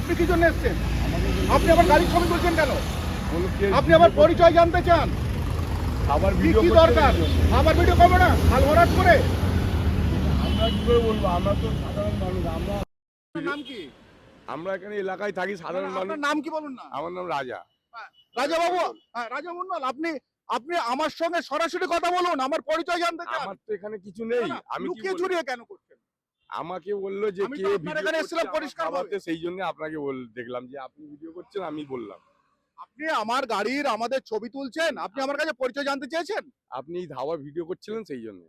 আপনি কি জন্য এসেছেন? আপনি আবার গাড়ির ছবি তুলছেন কেন? আপনি আবার পরিচয় জানতে চান? আবার কি ভিডিও কি দরকার? আবার ভিডিও করবো না? হাল ভরাট করে? আমরা কি করে বলবো? আমরা তো সাধারণ মানুষ। আপনার নাম কি? আমরা এখানে এলাকায় থাকি, সাধারণ মানুষ। আপনার নাম কি বলুন না? আমার নাম রাজা। রাজা বাবু, রাজা মন্ডল, আপনি আপনি আমার সঙ্গে সরাসরি কথা বলুন, আমার পরিচয় জানতে চান। আমার তো এখানে কিছু নেই। না, না, আমি কি লুকিয়ে বলবো? চুরিয়ে কেন করছেন? আমাকে বললো যে আমি কে তো আপনার ভিডিও এখানে করছে এসেছিলাম আমার পরিষ্কার খাবারতে, ভাবে। সেই জন্য আপনাকে দেখলাম যে আপনি ভিডিও করছেন, আমি বললাম। আপনি আমার গাড়ির আমাদের ছবি তুলছেন, আপনি আমার কাছে পরিচয় জানতে চেয়েছেন? আপনি ধাবা ভিডিও করছিলেন সেই জন্য।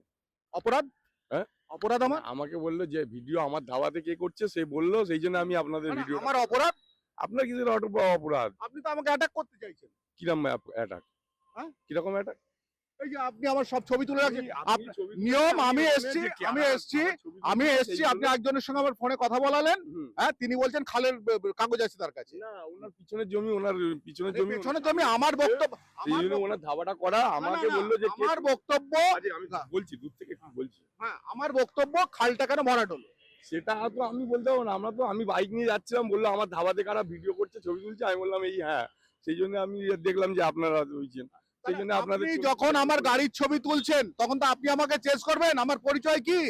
অপরাধ? হ্যাঁ? অপরাধ না, আমার? আমাকে বললো যে ভিডিও আমার ধাবাতে কে করছে সে বললো, সেই জন্য আমি আপনাদের না, না, ভিডিওটা আমার করলাম। অপরাধ? আপনার কিসের অপরাধ? আপনি তো আমাকে অ্যাটাক করতে চাইছেন। কিরকম অ্যাটাক? হ্যাঁ? কিরকম অ্যাটাক? এই যে আপনি আমার সব ছবি তুলে রাখছেন। আপনি ছবি তুলেছেন, নিয়ম, আমি বললেন এসছি, যে আমি আমার এসছি, ছবি আমি তুলছে এসছি, সেই আপনি জন্য। একজনের সঙ্গে আমার ফোনে কথা বলালেন। হুম। হ্যাঁ, তিনি বলছেন খালের কাগজ আছে তার কাছে। না, ওনার পিছনের জমি, ওনার পিছনের আরে জমি, পেছনের জমি আমার বক্তব্য, সেই জন্য ওনার ধাবাটা করা। না, আমাকে না, বললো যে কে আমার বক্তব্য, আরে আমি না, বলছি, দূর থেকে একটু বলছি। হ্যাঁ, আমার বক্তব্য খালটা কেন ভরাট হলো? সেটা তো আমি বলতে পারবো না। আমি বাইক নিয়ে যাচ্ছিলাম, বললো আমার ধাবাতে কারা ভিডিও করছে, ছবি তুলছে। আমি বললাম এই হ্যাঁ। সেই জন্য আমি দেখলাম যে আপনারা রয়েছেন। সেই জন্য আপনাদের আপনি ছবি যখন তুলে আমার গাড়ির ছবি তুলছেন তখন তো আপনি আমাকে চেস করবেন, আমার পরিচয় কি?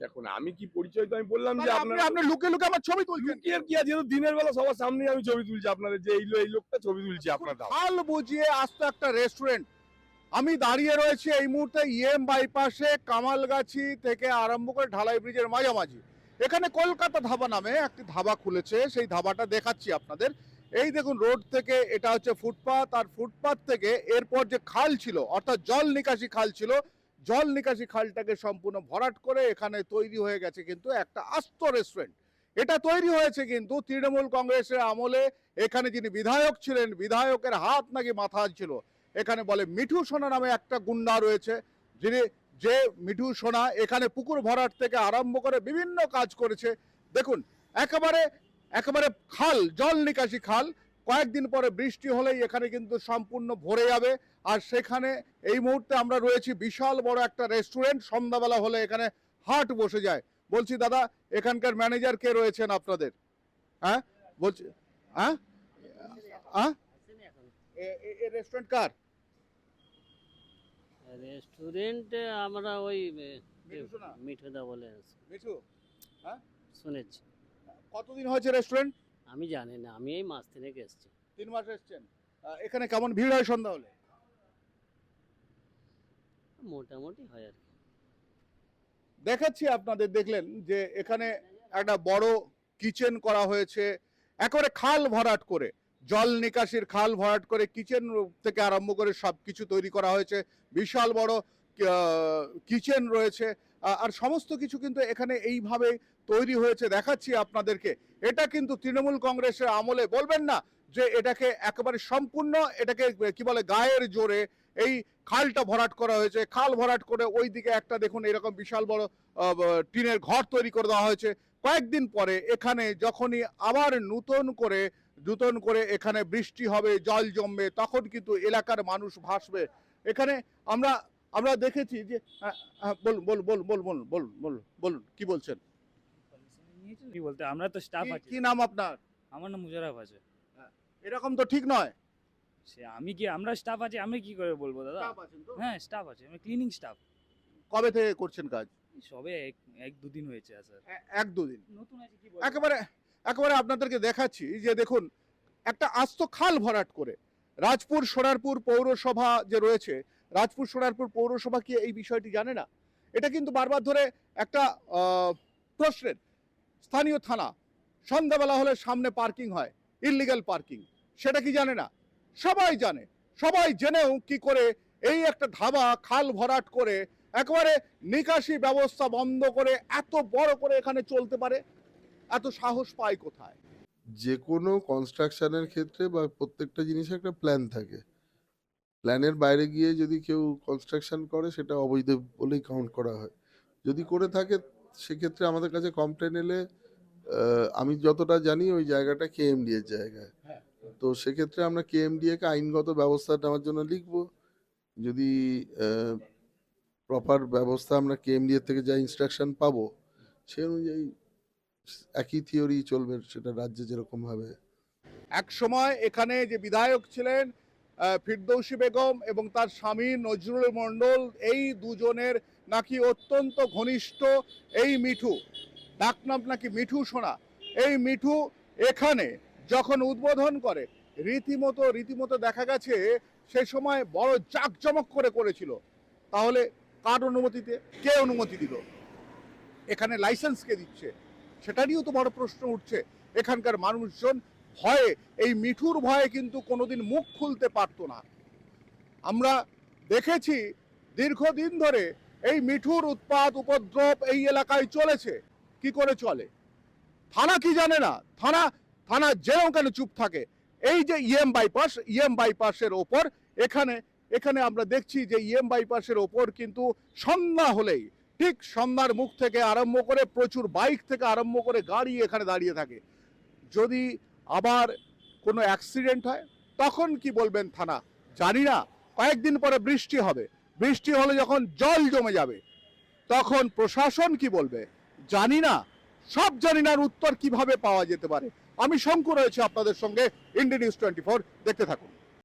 দেখুন, আমি কি পরিচয় তো আমি বললাম যে তাহলে আপনি আপনারা আপনি লুকিয়ে লুকিয়ে আমার ছবি তুলছেন। লুকিয়ে কি আছে? তো দিনের বেলা সবার সামনে আমি ছবি তুলছি আপনাদের, যে এই লোকটা ছবি তুলছে আপনার ধাবা। খাল বুঝিয়ে আস্ত একটা রেস্টুরেন্ট, আমি দাঁড়িয়ে রয়েছি এই মুহূর্তে বাইপাসে, কামালগাছি থেকে আরম্ভ করে ঢালাই ব্রিজের মাঝামাঝি। এখানে কলকাতা ধাবা নামে একটি ধাবা খুলেছে, সেই ধাবাটা দেখাচ্ছি আপনাদের। এই দেখুন, রোড থেকে এটা হচ্ছে ফুটপাত, আর ফুটপাত থেকে এরপর যে খাল ছিল, অর্থাৎ জল নিকাশি খাল ছিল, জল নিকাশি খালটাকে সম্পূর্ণ ভরাট করে এখানে তৈরি হয়ে গেছে কিন্তু একটা আস্ত রেস্টুরেন্ট। এটা তৈরি হয়েছে কিন্তু তৃণমূল কংগ্রেসের আমলে। এখানে যিনি বিধায়ক ছিলেন, বিধায়কের হাত নাকি মাথায় ছিল। এখানে বলে মিঠু সোনা নামে একটা গুন্ডা রয়েছে, যিনি, যে মিঠু সোনা এখানে পুকুর ভরাট থেকে আরম্ভ করে বিভিন্ন কাজ করেছে। দেখুন, একেবারে একেবারে খাল, জল নিকাশি খাল, কয়েকদিন পরে বৃষ্টি হলেই এখানে কিন্তু সম্পূর্ণ ভরে যাবে। আর সেখানে এই মুহূর্তে আমরা রয়েছি বিশাল বড় একটা রেস্টুরেন্ট, সন্ধ্যাবেলা হলে এখানে হাট বসে যায়। বলছি দাদা, এখানকার ম্যানেজার কে রয়েছেন আপনাদের? হ্যাঁ, বলছি, হ্যাঁ, হ্যাঁ, রেস্টুরেন্ট কার? রেস্টুরেন্ট আমরা ওই মিঠু সোনা? মিঠুদা বলে আছে, মিঠু, হ্যাঁ, শুনেছি। কতদিন হয়েছে রেস্টুরেন্ট? আমি জানি না, আমি এই মাস তিনেক এসেছি। 3 মাস এসছেন। এখানে কেমন ভিড় হয় সন্ধ্যা হলে? মোটামুটি হয় আর কি। দেখাচ্ছি আপনাদের, দেখলেন যে এখানে একটা বড় কিচেন করা হয়েছে, একেবারে খাল ভরাট করে, জল নিকাশির খাল ভরাট করে কিচেন থেকে আরম্ভ করে সব কিছু তৈরি করা হয়েছে। বিশাল বড় কিচেন রয়েছে, আর সমস্ত কিছু কিন্তু এখানে এইভাবে তৈরি হয়েছে, দেখাচ্ছি আপনাদেরকে। এটা কিন্তু তৃণমূল কংগ্রেসের আমলে, বলবেন না যে এটাকে একেবারে সম্পূর্ণ, এটাকে কি বলে, গায়ের জোরে এই খালটা ভরাট করা হয়েছে। খাল ভরাট করে ওইদিকে একটা দেখুন এরকম বিশাল বড় টিনের ঘর তৈরি করে দেওয়া হয়েছে। কয়েকদিন পরে এখানে যখনই আবার নূতন করে এখানে বৃষ্টি হবে, জল জমবে, তখন কিন্তু এলাকার মানুষ ভাসবে। এখানে আমরা আমরা দেখেছি যে, বলুন বলুন বলুন বলুন বলুন বলুন বলুন বলুন কি বলছেন? কি বলতে, আমরা তো স্টাফ আছি। কি নাম আপনার? আমার নাম মুজারাফ আছে। এরকম তো ঠিক নয়। সে আমি কি, আমরা স্টাফ আছি, আমি কি করে বলবো দাদা? স্টাফ আছেন তো? হ্যাঁ স্টাফ আছে, আমি ক্লিনিং স্টাফ। কবে থেকে করছেন কাজ? সবে এক দুদিন হয়েছে স্যার। 1-2 দিন? নতুন আছে কি বলবো? একেবারে একেবারে আপনাদেরকে দেখাচ্ছি যে দেখুন, একটা আস্ত খাল ভরাট করে রাজপুর সোনারপুর পৌরসভা যে রয়েছে, রাজপুর সোনারপুর পৌরসভা কি এই বিষয়টি জানে না? এটা কিন্তু বারবার ধরে একটা প্রশ্নের, স্থানীয় থানা, সন্ধ্যাবেলা হলে সামনে পার্কিং হয়, ইললিগাল পার্কিং, সেটা কি জানে না? সবাই জানে। সবাই জেনেও কি করে এই একটা ধাবা খাল ভরাট করে একেবারে নিকাশি ব্যবস্থা বন্ধ করে এত বড় করে এখানে চলতে পারে? এত সাহস পায় কোথায়? যে কোনো কনস্ট্রাকশনের ক্ষেত্রে বা প্রত্যেকটা জিনিসের একটা প্ল্যান থাকে। প্ল্যানের বাইরে গিয়ে যদি কেউ কনস্ট্রাকশন করে সেটা অবৈধ বলেই কাউন্ট করা হয়। যদি করে থাকে সেক্ষেত্রে আমাদের কাছে কমপ্লেন এলে আমি যতটা জানি ওই জায়গাটা কেএমডি এর জায়গায়। তো সেক্ষেত্রে আমরা কেএমডিএ কে আইনগত ব্যবস্থা নেওয়ার জন্য লিখবো। যদি প্রপার ব্যবস্থা আমরা কেএমডি এর থেকে যা ইনস্ট্রাকশন পাবো সে অনুযায়ী একই থিওরি চলবে সেটা রাজ্যে যেরকম ভাবে। এক সময় এখানে যে বিধায়ক ছিলেন ফিরদৌসী বেগম এবং তার স্বামী নজরুল মণ্ডল, এই দুজনের নাকি অত্যন্ত ঘনিষ্ঠ এই মিঠু, ডাকনাম নাকি মিঠু সোনা। এই মিঠু এখানে যখন উদ্বোধন করে রীতিমতো দেখা গেছে সে সময় বড় জাঁকজমক করে করেছিল। তাহলে কার অনুমতিতে, কে অনুমতি দিল, এখানে লাইসেন্স কে দিচ্ছে, সেটা নিয়েও তো বড় প্রশ্ন উঠছে। এখানকার মানুষজন ভয়ে, এই মিঠুর ভয়ে কিন্তু কোনোদিন মুখ খুলতে পারতো না। আমরা দেখেছি দীর্ঘদিন ধরে এই মিঠুর উৎপাত উপদ্রব এই এলাকায় চলেছে। কি করে চলে? থানা কি জানে না? থানা যেও কেন চুপ থাকে? এই যে ইএম বাইপাসের ওপর এখানে আমরা দেখছি যে ইএম বাইপাসের ওপর কিন্তু সন্ধ্যা হলেই, ঠিক সন্ধ্যার মুখ থেকে আরম্ভ করে প্রচুর বাইক থেকে আরম্ভ করে গাড়ি এখানে দাঁড়িয়ে থাকে। যদি আবার কোনো অ্যাক্সিডেন্ট হয় তখন কি বলবেন থানা? জানি না। কয়েকদিন পরে বৃষ্টি হবে, বৃষ্টি হলে যখন জল জমে যাবে তখন প্রশাসন কি বলবে? জানি না। সব জানি না উত্তর কিভাবে পাওয়া যেতে পারে। আমি শঙ্কু রয়েছে আপনাদের সঙ্গে, ইন্ডিয়া নিউজ 24, দেখতে থাকুন।